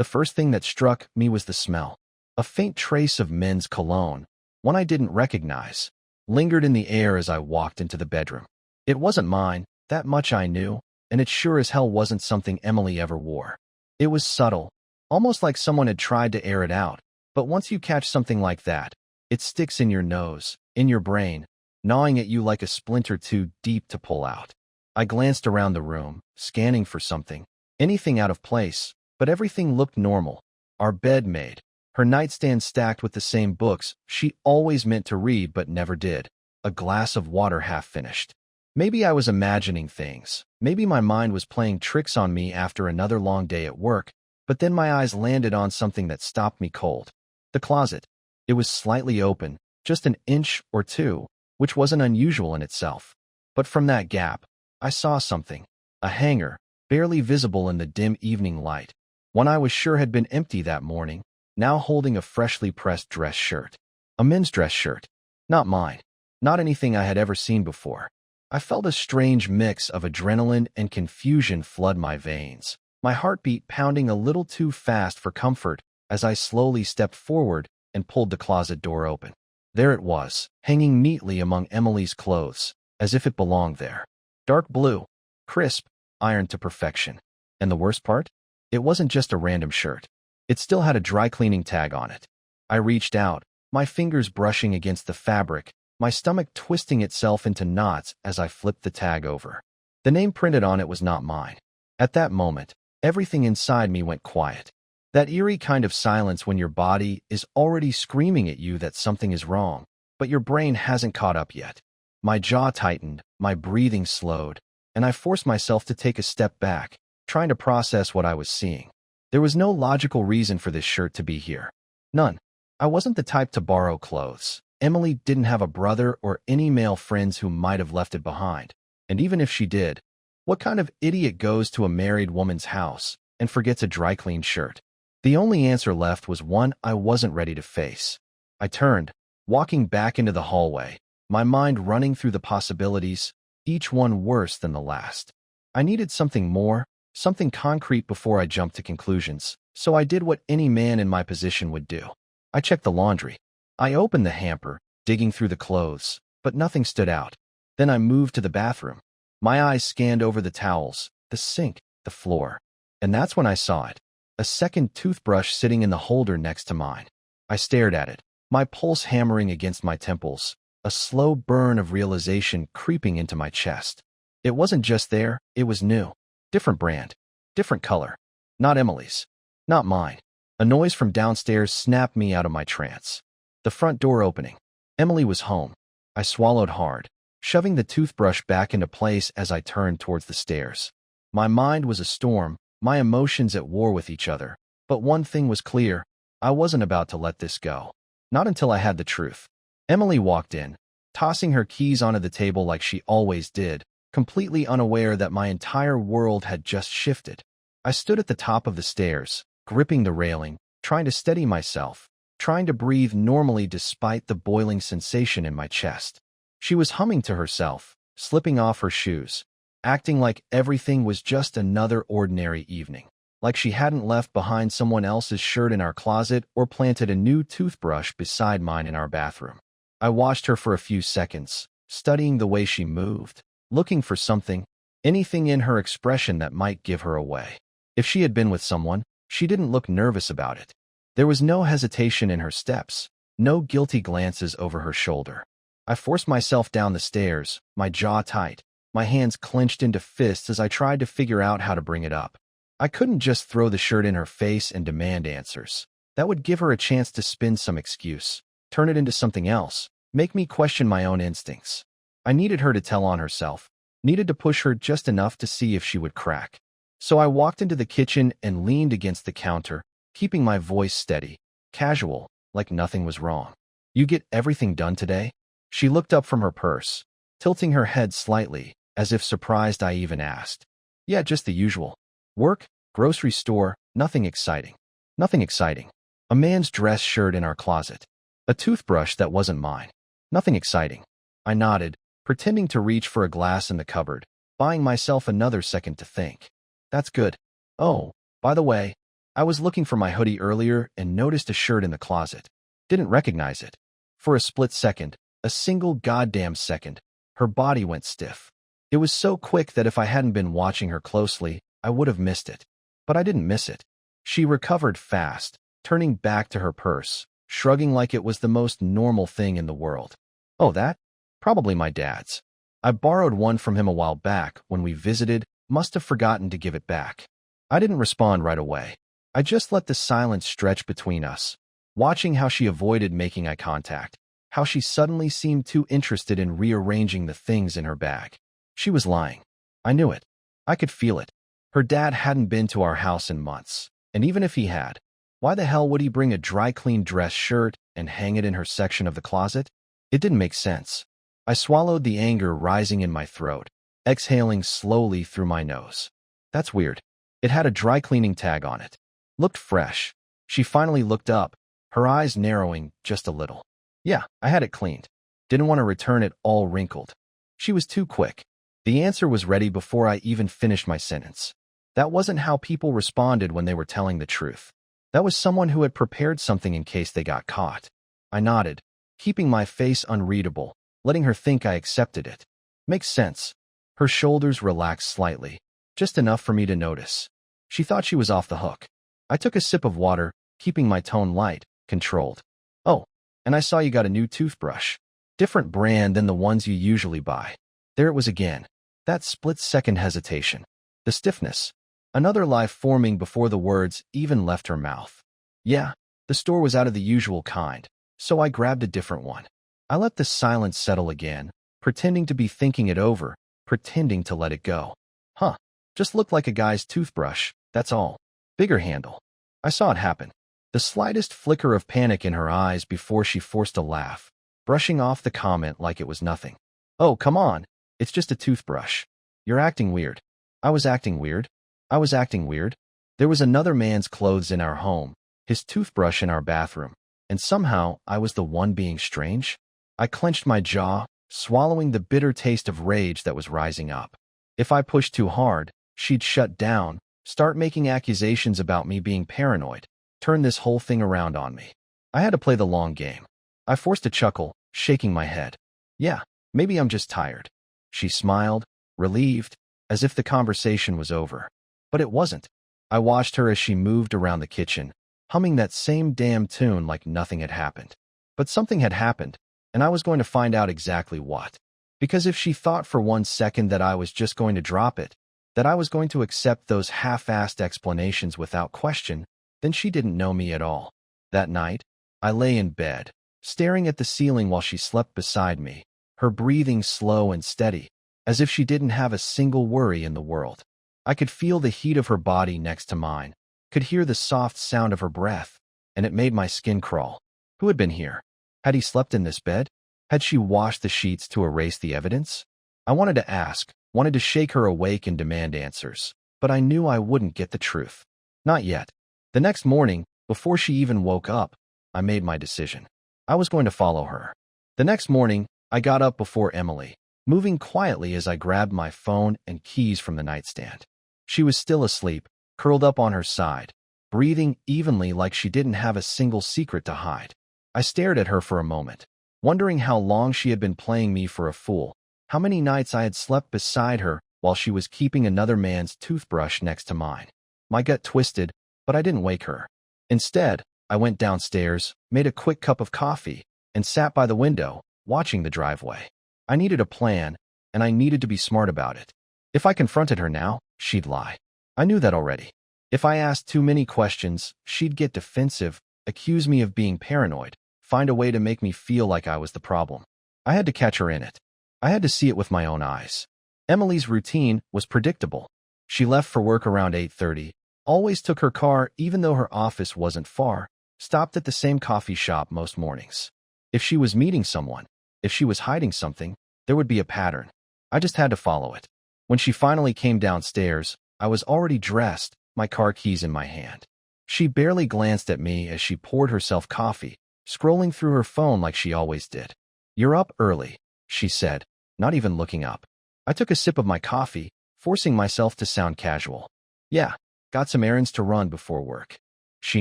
The first thing that struck me was the smell. A faint trace of men's cologne, one I didn't recognize, lingered in the air as I walked into the bedroom. It wasn't mine, that much I knew, and it sure as hell wasn't something Emily ever wore. It was subtle, almost like someone had tried to air it out, but once you catch something like that, it sticks in your nose, in your brain, gnawing at you like a splinter too deep to pull out. I glanced around the room, scanning for something, anything out of place, but everything looked normal. Our bed made, her nightstand stacked with the same books she always meant to read but never did, a glass of water half finished. Maybe I was imagining things. Maybe my mind was playing tricks on me after another long day at work, but then my eyes landed on something that stopped me cold. The closet. It was slightly open, just an inch or two, which wasn't unusual in itself. But from that gap, I saw something. A hanger, barely visible in the dim evening light. One I was sure had been empty that morning, now holding a freshly pressed dress shirt. A men's dress shirt. Not mine. Not anything I had ever seen before. I felt a strange mix of adrenaline and confusion flood my veins, my heartbeat pounding a little too fast for comfort as I slowly stepped forward and pulled the closet door open. There it was, hanging neatly among Emily's clothes, as if it belonged there. Dark blue, crisp, ironed to perfection. And the worst part? It wasn't just a random shirt. It still had a dry cleaning tag on it. I reached out, my fingers brushing against the fabric, my stomach twisting itself into knots as I flipped the tag over. The name printed on it was not mine. At that moment, everything inside me went quiet. That eerie kind of silence when your body is already screaming at you that something is wrong, but your brain hasn't caught up yet. My jaw tightened, my breathing slowed, and I forced myself to take a step back, trying to process what I was seeing. There was no logical reason for this shirt to be here. None. I wasn't the type to borrow clothes. Emily didn't have a brother or any male friends who might have left it behind. And even if she did, what kind of idiot goes to a married woman's house and forgets a dry-cleaned shirt? The only answer left was one I wasn't ready to face. I turned, walking back into the hallway, my mind running through the possibilities, each one worse than the last. I needed something more, something concrete before I jumped to conclusions, so I did what any man in my position would do. I checked the laundry. I opened the hamper, digging through the clothes, but nothing stood out. Then I moved to the bathroom. My eyes scanned over the towels, the sink, the floor. And that's when I saw it. A second toothbrush sitting in the holder next to mine. I stared at it, my pulse hammering against my temples, a slow burn of realization creeping into my chest. It wasn't just there, it was new. Different brand. Different color. Not Emily's. Not mine. A noise from downstairs snapped me out of my trance. The front door opening. Emily was home. I swallowed hard, shoving the toothbrush back into place as I turned towards the stairs. My mind was a storm, my emotions at war with each other. But one thing was clear. I wasn't about to let this go. Not until I had the truth. Emily walked in, tossing her keys onto the table like she always did, completely unaware that my entire world had just shifted. I stood at the top of the stairs, gripping the railing, trying to steady myself, trying to breathe normally despite the boiling sensation in my chest. She was humming to herself, slipping off her shoes, acting like everything was just another ordinary evening, like she hadn't left behind someone else's shirt in our closet or planted a new toothbrush beside mine in our bathroom. I watched her for a few seconds, studying the way she moved, looking for something, anything in her expression that might give her away. If she had been with someone, she didn't look nervous about it. There was no hesitation in her steps, no guilty glances over her shoulder. I forced myself down the stairs, my jaw tight, my hands clenched into fists as I tried to figure out how to bring it up. I couldn't just throw the shirt in her face and demand answers. That would give her a chance to spin some excuse, turn it into something else, make me question my own instincts. I needed her to tell on herself, needed to push her just enough to see if she would crack. So I walked into the kitchen and leaned against the counter, keeping my voice steady, casual, like nothing was wrong. "You get everything done today?" She looked up from her purse, tilting her head slightly, as if surprised I even asked. "Yeah, just the usual. Work, grocery store, nothing exciting." Nothing exciting. A man's dress shirt in our closet. A toothbrush that wasn't mine. Nothing exciting. I nodded, pretending to reach for a glass in the cupboard, buying myself another second to think. "That's good. Oh, by the way, I was looking for my hoodie earlier and noticed a shirt in the closet. Didn't recognize it. For a split second, a single goddamn second, her body went stiff. It was so quick that if I hadn't been watching her closely, I would have missed it. But I didn't miss it. She recovered fast, turning back to her purse, shrugging like it was the most normal thing in the world. Oh, that? Probably my dad's. I borrowed one from him a while back when we visited, must have forgotten to give it back. I didn't respond right away. I just let the silence stretch between us, watching how she avoided making eye contact, how she suddenly seemed too interested in rearranging the things in her bag. She was lying. I knew it. I could feel it. Her dad hadn't been to our house in months, and even if he had, why the hell would he bring a dry-cleaned dress shirt and hang it in her section of the closet? It didn't make sense. I swallowed the anger rising in my throat, exhaling slowly through my nose. That's weird. It had a dry-cleaning tag on it. Looked fresh. She finally looked up, her eyes narrowing just a little. Yeah, I had it cleaned. Didn't want to return it all wrinkled. She was too quick. The answer was ready before I even finished my sentence. That wasn't how people responded when they were telling the truth. That was someone who had prepared something in case they got caught. I nodded, keeping my face unreadable, letting her think I accepted it. Makes sense. Her shoulders relaxed slightly, just enough for me to notice. She thought she was off the hook. I took a sip of water, keeping my tone light, controlled. Oh, and I saw you got a new toothbrush. Different brand than the ones you usually buy. There it was again. That split-second hesitation. The stiffness. Another lie forming before the words even left her mouth. Yeah, the store was out of the usual kind, so I grabbed a different one. I let the silence settle again, pretending to be thinking it over, pretending to let it go. Huh, just looked like a guy's toothbrush, that's all. Bigger handle. I saw it happen. The slightest flicker of panic in her eyes before she forced a laugh, brushing off the comment like it was nothing. Oh, come on. It's just a toothbrush. You're acting weird. I was acting weird. I was acting weird. There was another man's clothes in our home, his toothbrush in our bathroom, and somehow I was the one being strange. I clenched my jaw, swallowing the bitter taste of rage that was rising up. If I pushed too hard, she'd shut down, start making accusations about me being paranoid, turn this whole thing around on me. I had to play the long game. I forced a chuckle, shaking my head. Yeah, maybe I'm just tired. She smiled, relieved, as if the conversation was over. But it wasn't. I watched her as she moved around the kitchen, humming that same damn tune like nothing had happened. But something had happened, and I was going to find out exactly what. Because if she thought for 1 second that I was just going to drop it, that I was going to accept those half-assed explanations without question, then she didn't know me at all. That night, I lay in bed, staring at the ceiling while she slept beside me, her breathing slow and steady, as if she didn't have a single worry in the world. I could feel the heat of her body next to mine, could hear the soft sound of her breath, and it made my skin crawl. Who had been here? Had he slept in this bed? Had she washed the sheets to erase the evidence? I wanted to ask, wanted to shake her awake and demand answers, but I knew I wouldn't get the truth. Not yet. The next morning, before she even woke up, I made my decision. I was going to follow her. The next morning, I got up before Emily, moving quietly as I grabbed my phone and keys from the nightstand. She was still asleep, curled up on her side, breathing evenly like she didn't have a single secret to hide. I stared at her for a moment, wondering how long she had been playing me for a fool, how many nights I had slept beside her while she was keeping another man's toothbrush next to mine. My gut twisted, but I didn't wake her. Instead, I went downstairs, made a quick cup of coffee, and sat by the window, watching the driveway. I needed a plan, and I needed to be smart about it. If I confronted her now, she'd lie. I knew that already. If I asked too many questions, she'd get defensive, accuse me of being paranoid, find a way to make me feel like I was the problem. I had to catch her in it. I had to see it with my own eyes. Emily's routine was predictable. She left for work around 8:30, always took her car even though her office wasn't far, stopped at the same coffee shop most mornings. If she was meeting someone, if she was hiding something, there would be a pattern. I just had to follow it. When she finally came downstairs, I was already dressed, my car keys in my hand. She barely glanced at me as she poured herself coffee, scrolling through her phone like she always did. "You're up early," she said, not even looking up. I took a sip of my coffee, forcing myself to sound casual. "Yeah, Got some errands to run before work." She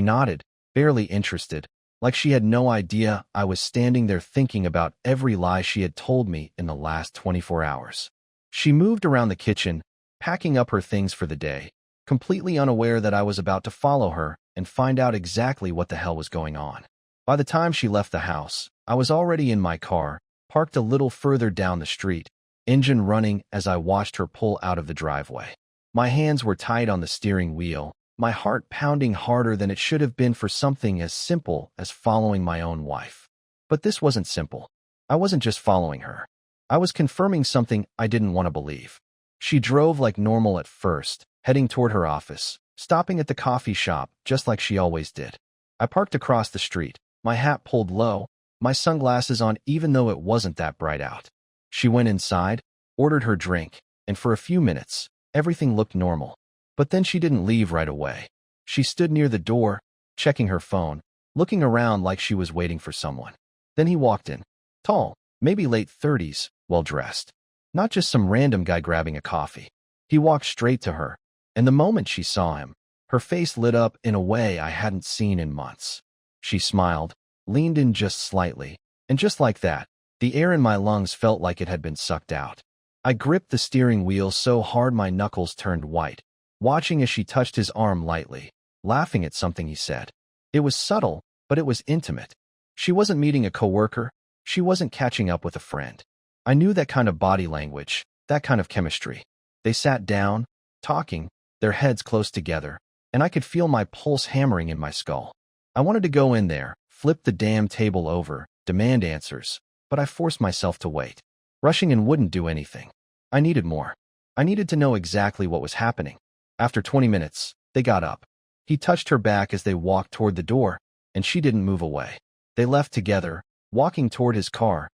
nodded, barely interested, like she had no idea I was standing there thinking about every lie she had told me in the last 24 hours. She moved around the kitchen, packing up her things for the day, completely unaware that I was about to follow her and find out exactly what the hell was going on. By the time she left the house, I was already in my car, parked a little further down the street, engine running as I watched her pull out of the driveway. My hands were tight on the steering wheel, my heart pounding harder than it should have been for something as simple as following my own wife. But this wasn't simple. I wasn't just following her. I was confirming something I didn't want to believe. She drove like normal at first, heading toward her office, stopping at the coffee shop just like she always did. I parked across the street, my hat pulled low, my sunglasses on even though it wasn't that bright out. She went inside, ordered her drink, and for a few minutes, everything looked normal. But then she didn't leave right away. She stood near the door, checking her phone, looking around like she was waiting for someone. Then he walked in. Tall, maybe late 30s, well-dressed. Not just some random guy grabbing a coffee. He walked straight to her, and the moment she saw him, her face lit up in a way I hadn't seen in months. She smiled, leaned in just slightly, and just like that, the air in my lungs felt like it had been sucked out. I gripped the steering wheel so hard my knuckles turned white, watching as she touched his arm lightly, laughing at something he said. It was subtle, but it was intimate. She wasn't meeting a coworker. She wasn't catching up with a friend. I knew that kind of body language, that kind of chemistry. They sat down, talking, their heads close together, and I could feel my pulse hammering in my skull. I wanted to go in there, flip the damn table over, demand answers, but I forced myself to wait. Rushing in wouldn't do anything. I needed more. I needed to know exactly what was happening. After 20 minutes, they got up. He touched her back as they walked toward the door, and she didn't move away. They left together, walking toward his car,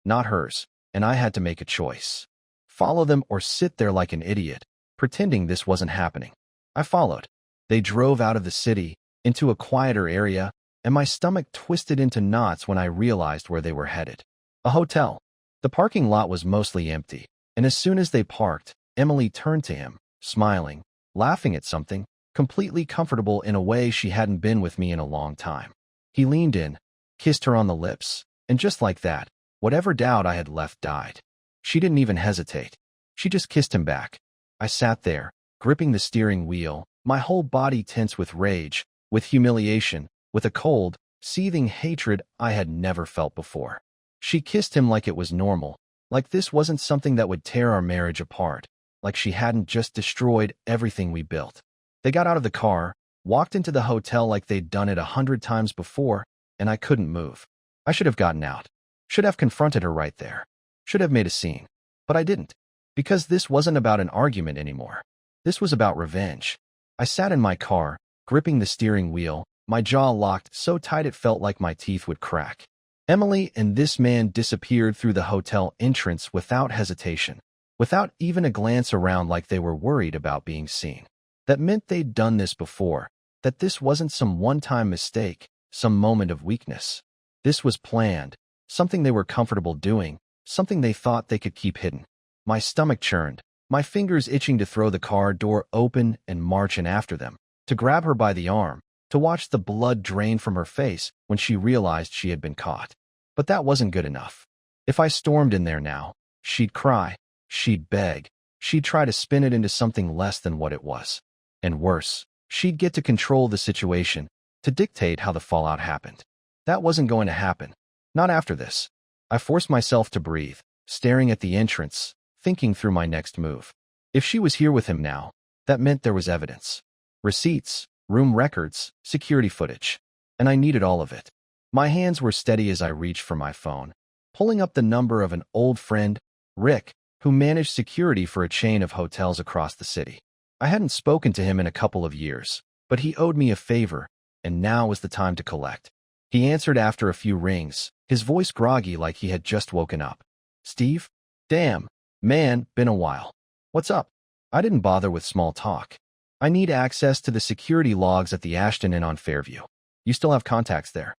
not hers, and I had to make a choice. Follow them or sit there like an idiot, pretending this wasn't happening. I followed. They drove out of the city, into a quieter area, and my stomach twisted into knots when I realized where they were headed. A hotel. The parking lot was mostly empty, and as soon as they parked, Emily turned to him, smiling, laughing at something, completely comfortable in a way she hadn't been with me in a long time. He leaned in, kissed her on the lips, and just like that, whatever doubt I had left died. She didn't even hesitate. She just kissed him back. I sat there, gripping the steering wheel, my whole body tense with rage, with humiliation, with a cold, seething hatred I had never felt before. She kissed him like it was normal, like this wasn't something that would tear our marriage apart, like she hadn't just destroyed everything we built. They got out of the car, walked into the hotel like they'd done it 100 times before, and I couldn't move. I should have gotten out. Should have confronted her right there. Should have made a scene. But I didn't. Because this wasn't about an argument anymore. This was about revenge. I sat in my car, gripping the steering wheel, my jaw locked so tight it felt like my teeth would crack. Emily and this man disappeared through the hotel entrance without hesitation, without even a glance around like they were worried about being seen. That meant they'd done this before, that this wasn't some one-time mistake, some moment of weakness. This was planned, something they were comfortable doing, something they thought they could keep hidden. My stomach churned, my fingers itching to throw the car door open and march in after them, to grab her by the arm, to watch the blood drain from her face when she realized she had been caught. But that wasn't good enough. If I stormed in there now, she'd cry, she'd beg, she'd try to spin it into something less than what it was. And worse, she'd get to control the situation, to dictate how the fallout happened. That wasn't going to happen. Not after this. I forced myself to breathe, staring at the entrance, thinking through my next move. If she was here with him now, that meant there was evidence. Receipts, room records, security footage. And I needed all of it. My hands were steady as I reached for my phone, pulling up the number of an old friend, Rick, who managed security for a chain of hotels across the city. I hadn't spoken to him in a couple of years, but he owed me a favor, and now was the time to collect. He answered after a few rings, his voice groggy like he had just woken up. "Steve? Damn, man, been a while. What's up?" I didn't bother with small talk. "I need access to the security logs at the Ashton Inn on Fairview. You still have contacts there?"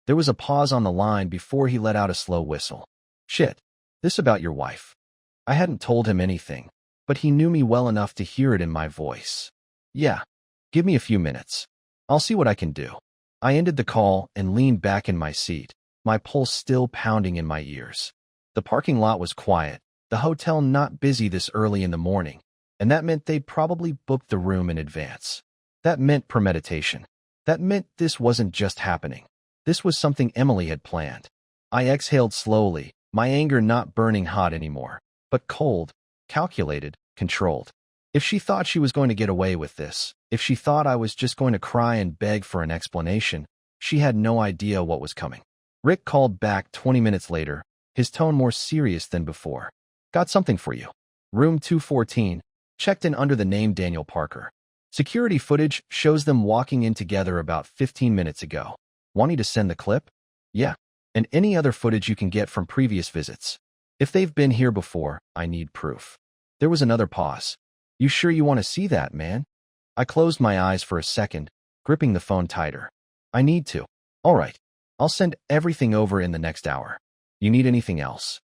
There was a pause on the line before he let out a slow whistle. "Shit, this about your wife." I hadn't told him anything, but he knew me well enough to hear it in my voice. Yeah. Give me a few minutes. I'll see what I can do. I ended the call and leaned back in my seat, my pulse still pounding in my ears. The parking lot was quiet, the hotel not busy this early in the morning, and that meant they'd probably booked the room in advance. That meant premeditation. That meant this wasn't just happening. This was something Emily had planned. I exhaled slowly, my anger not burning hot anymore, but cold, calculated, controlled. If she thought she was going to get away with this, if she thought I was just going to cry and beg for an explanation, she had no idea what was coming. Rick called back 20 minutes later, his tone more serious than before. Got something for you. Room 214, checked in under the name Daniel Parker. Security footage shows them walking in together about 15 minutes ago. Wanting to send the clip? Yeah. And any other footage you can get from previous visits. If they've been here before, I need proof. There was another pause. You sure you want to see that, man? I closed my eyes for a second, gripping the phone tighter. I need to. All right. I'll send everything over in the next hour. You need anything else?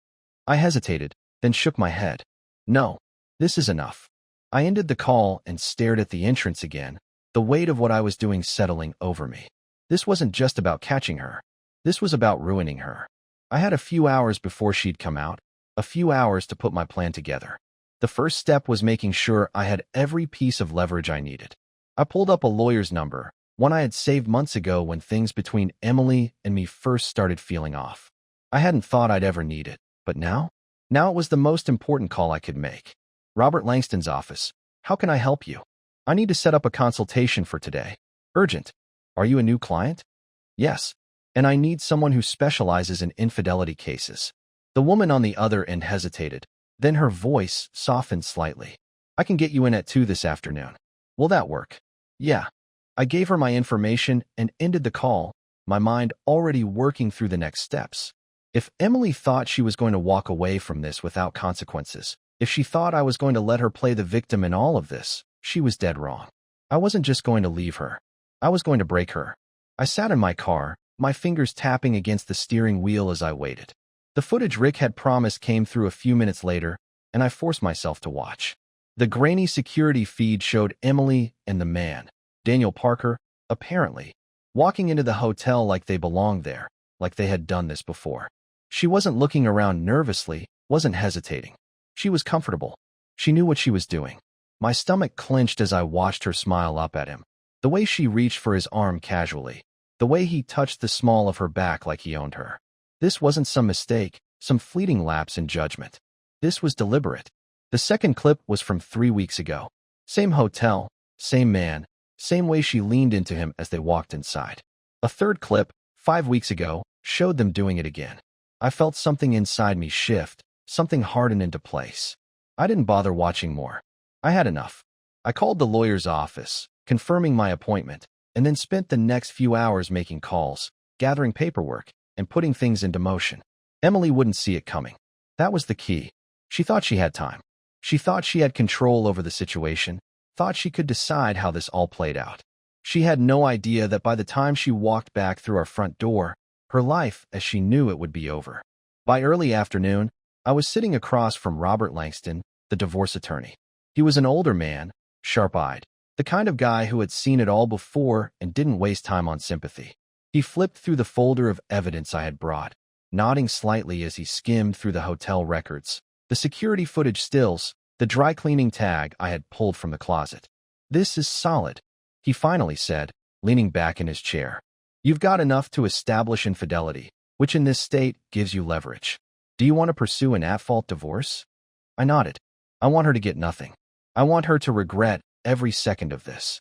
I hesitated, then shook my head. No, this is enough. I ended the call and stared at the entrance again, the weight of what I was doing settling over me. This wasn't just about catching her. This was about ruining her. I had a few hours before she'd come out, a few hours to put my plan together. The first step was making sure I had every piece of leverage I needed. I pulled up a lawyer's number, one I had saved months ago when things between Emily and me first started feeling off. I hadn't thought I'd ever need it, but now? Now it was the most important call I could make. Robert Langston's office. How can I help you? I need to set up a consultation for today. Urgent. Are you a new client? Yes. And I need someone who specializes in infidelity cases. The woman on the other end hesitated. Then her voice softened slightly. I can get you in at 2 this afternoon. Will that work? Yeah. I gave her my information and ended the call, my mind already working through the next steps. If Emily thought she was going to walk away from this without consequences, if she thought I was going to let her play the victim in all of this, she was dead wrong. I wasn't just going to leave her. I was going to break her. I sat in my car, my fingers tapping against the steering wheel as I waited. The footage Rick had promised came through a few minutes later, and I forced myself to watch. The grainy security feed showed Emily and the man, Daniel Parker, apparently, walking into the hotel like they belonged there, like they had done this before. She wasn't looking around nervously, wasn't hesitating. She was comfortable. She knew what she was doing. My stomach clenched as I watched her smile up at him. The way she reached for his arm casually. The way he touched the small of her back like he owned her. This wasn't some mistake, some fleeting lapse in judgment. This was deliberate. The second clip was from 3 weeks ago. Same hotel, same man, same way she leaned into him as they walked inside. A third clip, 5 weeks ago, showed them doing it again. I felt something inside me shift, something harden into place. I didn't bother watching more. I had enough. I called the lawyer's office, confirming my appointment, and then spent the next few hours making calls, gathering paperwork, and putting things into motion. Emily wouldn't see it coming. That was the key. She thought she had time. She thought she had control over the situation, thought she could decide how this all played out. She had no idea that by the time she walked back through our front door, her life as she knew it would be over. By early afternoon, I was sitting across from Robert Langston, the divorce attorney. He was an older man, sharp-eyed, the kind of guy who had seen it all before and didn't waste time on sympathy. He flipped through the folder of evidence I had brought, nodding slightly as he skimmed through the hotel records, the security footage stills, the dry cleaning tag I had pulled from the closet. This is solid, he finally said, leaning back in his chair. You've got enough to establish infidelity, which in this state gives you leverage. Do you want to pursue an at-fault divorce? I nodded. I want her to get nothing. I want her to regret every second of this.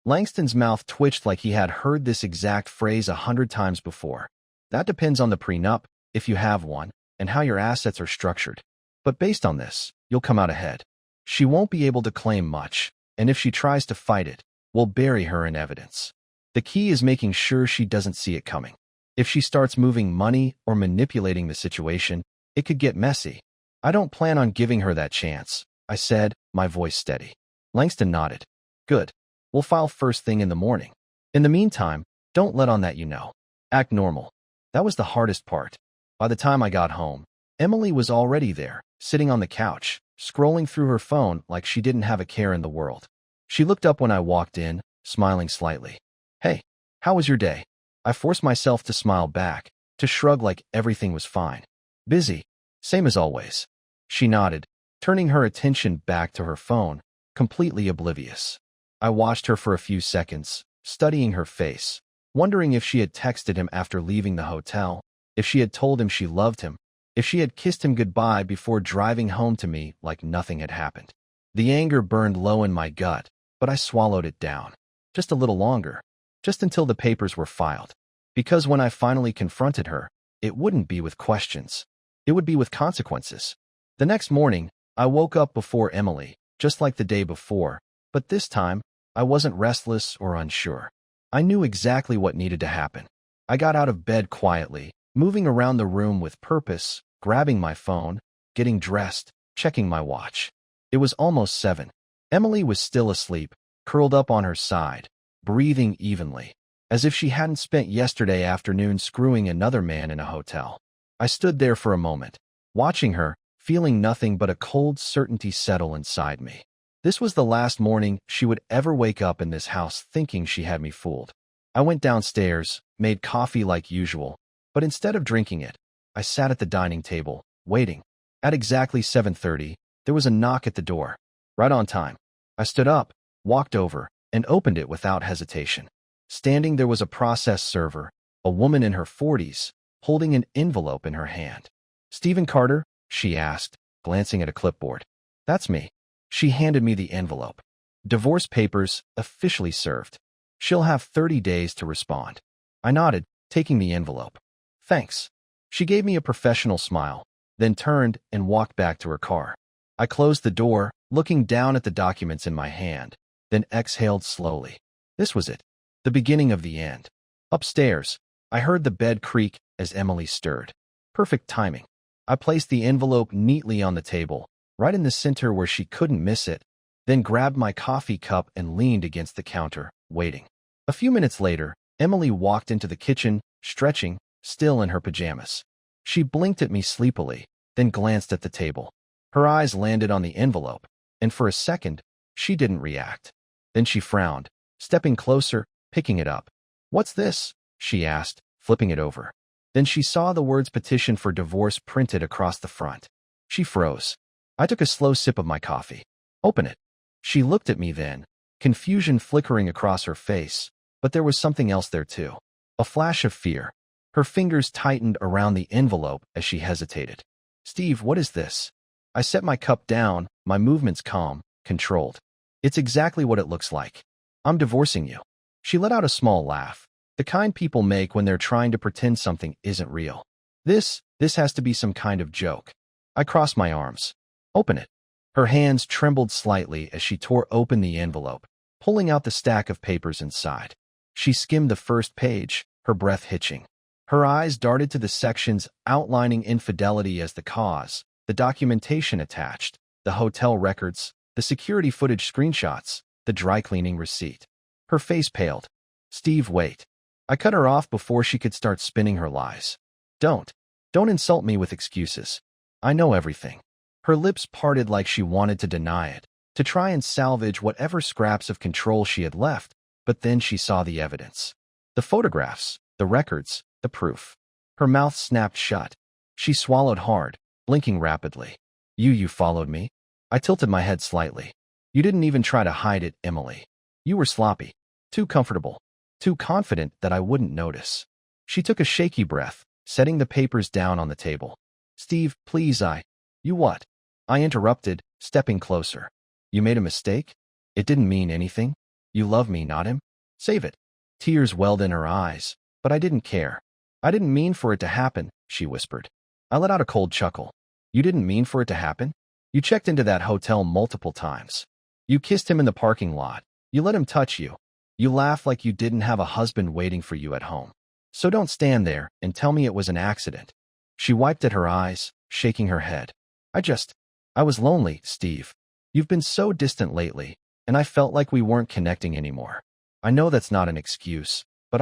Langston's mouth twitched like he had heard this exact phrase 100 times before. That depends on the prenup, if you have one, and how your assets are structured. But based on this, you'll come out ahead. She won't be able to claim much, and if she tries to fight it, we'll bury her in evidence. The key is making sure she doesn't see it coming. If she starts moving money or manipulating the situation, it could get messy. I don't plan on giving her that chance, I said, my voice steady. Langston nodded. Good. We'll file first thing in the morning. In the meantime, don't let on that you know. Act normal. That was the hardest part. By the time I got home, Emily was already there, sitting on the couch, scrolling through her phone like she didn't have a care in the world. She looked up when I walked in, smiling slightly. Hey, how was your day? I forced myself to smile back, to shrug like everything was fine. Busy. Same as always. She nodded, turning her attention back to her phone, completely oblivious. I watched her for a few seconds, studying her face, wondering if she had texted him after leaving the hotel, if she had told him she loved him, if she had kissed him goodbye before driving home to me like nothing had happened. The anger burned low in my gut, but I swallowed it down. Just a little longer. Just until the papers were filed. Because when I finally confronted her, it wouldn't be with questions. It would be with consequences. The next morning, I woke up before Emily, just like the day before, but this time, I wasn't restless or unsure. I knew exactly what needed to happen. I got out of bed quietly, moving around the room with purpose, grabbing my phone, getting dressed, checking my watch. It was almost 7. Emily was still asleep, curled up on her side, breathing evenly, as if she hadn't spent yesterday afternoon screwing another man in a hotel. I stood there for a moment, watching her, feeling nothing but a cold certainty settle inside me. This was the last morning she would ever wake up in this house thinking she had me fooled. I went downstairs, made coffee like usual, but instead of drinking it, I sat at the dining table, waiting. At exactly 7:30, there was a knock at the door. Right on time. I stood up, walked over, and opened it without hesitation. Standing there was a process server, a woman in her 40s, holding an envelope in her hand. "Stephen Carter?" she asked, glancing at a clipboard. "That's me." She handed me the envelope. "Divorce papers officially served. She'll have 30 days to respond." I nodded, taking the envelope. "Thanks." She gave me a professional smile, then turned and walked back to her car. I closed the door, looking down at the documents in my hand, then exhaled slowly. This was it, the beginning of the end. Upstairs, I heard the bed creak as Emily stirred. Perfect timing. I placed the envelope neatly on the table, right in the center where she couldn't miss it, then grabbed my coffee cup and leaned against the counter, waiting. A few minutes later, Emily walked into the kitchen, stretching, still in her pajamas. She blinked at me sleepily, then glanced at the table. Her eyes landed on the envelope, and for a second, she didn't react. Then she frowned, stepping closer, picking it up. "What's this?" she asked, flipping it over. Then she saw the words "petition for divorce" printed across the front. She froze. I took a slow sip of my coffee. "Open it." She looked at me then, confusion flickering across her face, but there was something else there too. A flash of fear. Her fingers tightened around the envelope as she hesitated. "Steve, what is this?" I set my cup down, my movements calm, controlled. "It's exactly what it looks like. I'm divorcing you." She let out a small laugh, the kind people make when they're trying to pretend something isn't real. This has to be some kind of joke." I crossed my arms. "Open it." Her hands trembled slightly as she tore open the envelope, pulling out the stack of papers inside. She skimmed the first page, her breath hitching. Her eyes darted to the sections outlining infidelity as the cause, the documentation attached, the hotel records, the security footage screenshots, the dry cleaning receipt. Her face paled. "Steve, wait." I cut her off before she could start spinning her lies. Don't insult me with excuses. I know everything." Her lips parted like she wanted to deny it, to try and salvage whatever scraps of control she had left, but then she saw the evidence. The photographs, the records, the proof. Her mouth snapped shut. She swallowed hard, blinking rapidly. You followed me?" I tilted my head slightly. "You didn't even try to hide it, Emily. You were sloppy. Too comfortable. Too confident that I wouldn't notice." She took a shaky breath, setting the papers down on the table. "Steve, please, You what?" I interrupted, stepping closer. "You made a mistake? It didn't mean anything. You love me, not him. Save it." Tears welled in her eyes, but I didn't care. "I didn't mean for it to happen," she whispered. I let out a cold chuckle. "You didn't mean for it to happen? You checked into that hotel multiple times. You kissed him in the parking lot. You let him touch you. You laughed like you didn't have a husband waiting for you at home. So don't stand there and tell me it was an accident." She wiped at her eyes, shaking her head. I was lonely, Steve. You've been so distant lately, and I felt like we weren't connecting anymore. I know that's not an excuse, but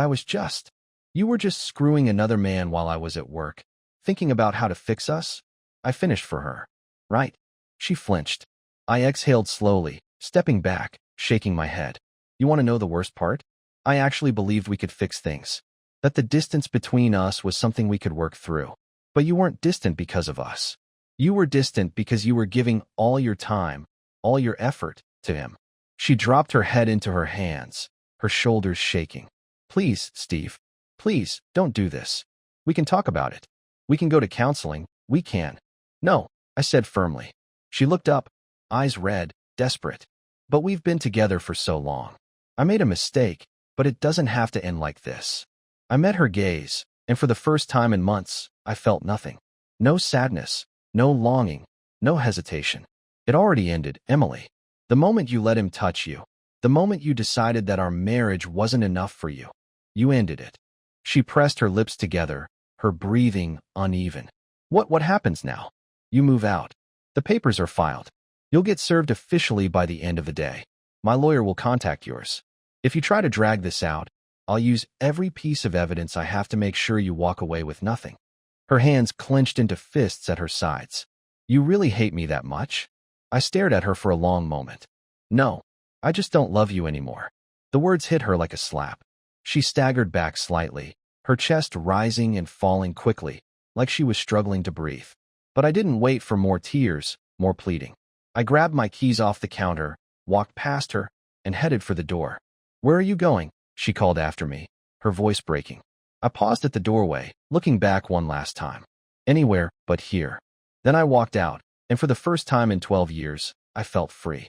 you were just screwing another man while I was at work, thinking about how to fix us." I finished for her. "Right." She flinched. I exhaled slowly, stepping back, shaking my head. You want to know the worst part? I actually believed we could fix things. That the distance between us was something we could work through. But you weren't distant because of us. You were distant because you were giving all your time, all your effort, to him. She dropped her head into her hands, her shoulders shaking. Please, Steve. Please, don't do this. We can talk about it. We can go to counseling. We can. No, I said firmly. She looked up, eyes red, desperate. But we've been together for so long. I made a mistake, but it doesn't have to end like this. I met her gaze, and for the first time in months, I felt nothing. No sadness, no longing, no hesitation. It already ended, Emily. The moment you let him touch you, the moment you decided that our marriage wasn't enough for you, you ended it. She pressed her lips together, her breathing uneven. What happens now? You move out. The papers are filed. You'll get served officially by the end of the day. My lawyer will contact yours. If you try to drag this out, I'll use every piece of evidence I have to make sure you walk away with nothing. Her hands clenched into fists at her sides. You really hate me that much? I stared at her for a long moment. No, I just don't love you anymore. The words hit her like a slap. She staggered back slightly, her chest rising and falling quickly, like she was struggling to breathe. But I didn't wait for more tears, more pleading. I grabbed my keys off the counter, walked past her, and headed for the door. Where are you going? She called after me, her voice breaking. I paused at the doorway, looking back one last time. Anywhere but here. Then I walked out, and for the first time in 12 years, I felt free.